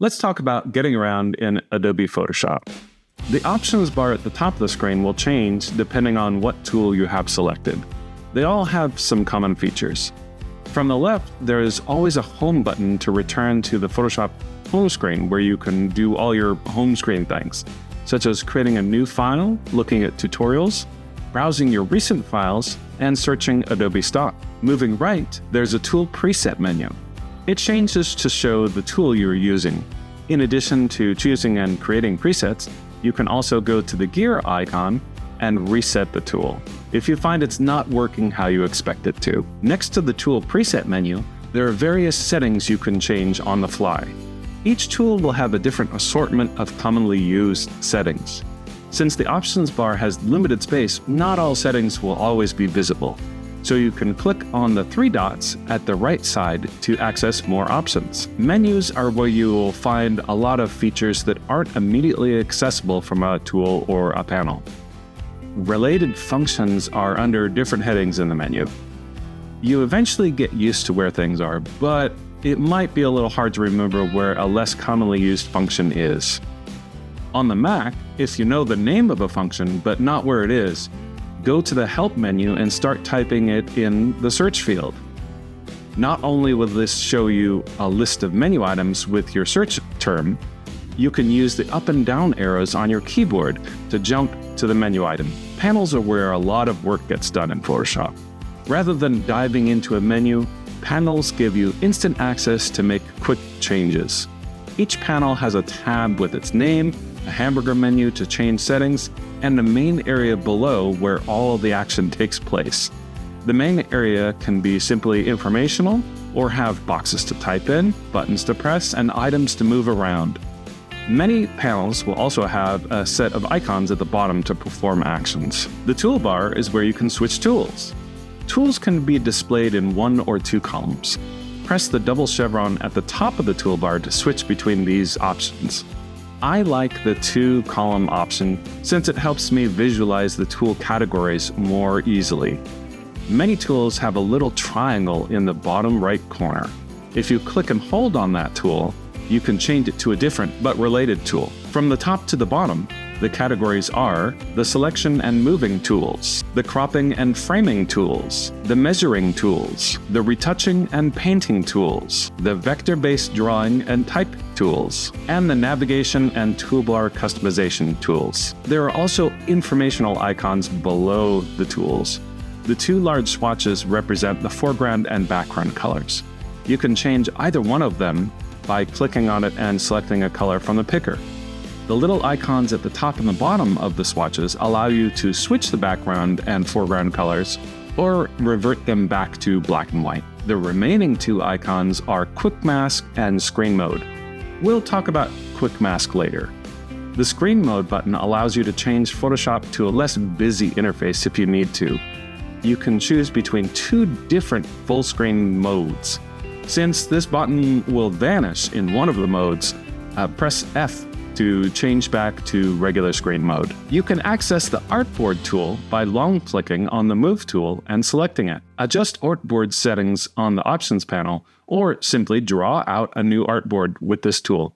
Let's talk about getting around in Adobe Photoshop. The options bar at the top of the screen will change depending on what tool you have selected. They all have some common features. From the left, there is always a home button to return to the Photoshop home screen where you can do all your home screen things, such as creating a new file, looking at tutorials, browsing your recent files, and searching Adobe stock. Moving right, there's a tool preset menu. It changes to show the tool you're using. In addition to choosing and creating presets, you can also go to the gear icon and reset the tool if you find it's not working how you expect it to. Next to the tool preset menu, there are various settings you can change on the fly. Each tool will have a different assortment of commonly used settings. Since the options bar has limited space, not all settings will always be visible. So you can click on the three dots at the right side to access more options. Menus are where you will find a lot of features that aren't immediately accessible from a tool or a panel. Related functions are under different headings in the menu. You eventually get used to where things are, but it might be a little hard to remember where a less commonly used function is. On the Mac, if you know the name of a function but not where it is, go to the Help menu and start typing it in the search field. Not only will this show you a list of menu items with your search term, you can use the up and down arrows on your keyboard to jump to the menu item. Panels are where a lot of work gets done in Photoshop. Rather than diving into a menu, panels give you instant access to make quick changes. Each panel has a tab with its name, a hamburger menu to change settings, and the main area below where all of the action takes place. The main area can be simply informational or have boxes to type in, buttons to press, and items to move around. Many panels will also have a set of icons at the bottom to perform actions. The toolbar is where you can switch tools. Tools can be displayed in one or two columns. Press the double chevron at the top of the toolbar to switch between these options. I like the two-column option since it helps me visualize the tool categories more easily. Many tools have a little triangle in the bottom right corner. If you click and hold on that tool, you can change it to a different but related tool. From the top to the bottom, the categories are the selection and moving tools, the cropping and framing tools, the measuring tools, the retouching and painting tools, the vector-based drawing and type tools, and the navigation and toolbar customization tools. There are also informational icons below the tools. The two large swatches represent the foreground and background colors. You can change either one of them by clicking on it and selecting a color from the picker. The little icons at the top and the bottom of the swatches allow you to switch the background and foreground colors or revert them back to black and white. The remaining two icons are Quick Mask and Screen Mode. We'll talk about Quick Mask later. The Screen Mode button allows you to change Photoshop to a less busy interface if you need to. You can choose between two different full screen modes. Since this button will vanish in one of the modes, press F to change back to regular screen mode. You can access the Artboard tool by long-clicking on the Move tool and selecting it. Adjust Artboard settings on the Options panel, or simply draw out a new artboard with this tool.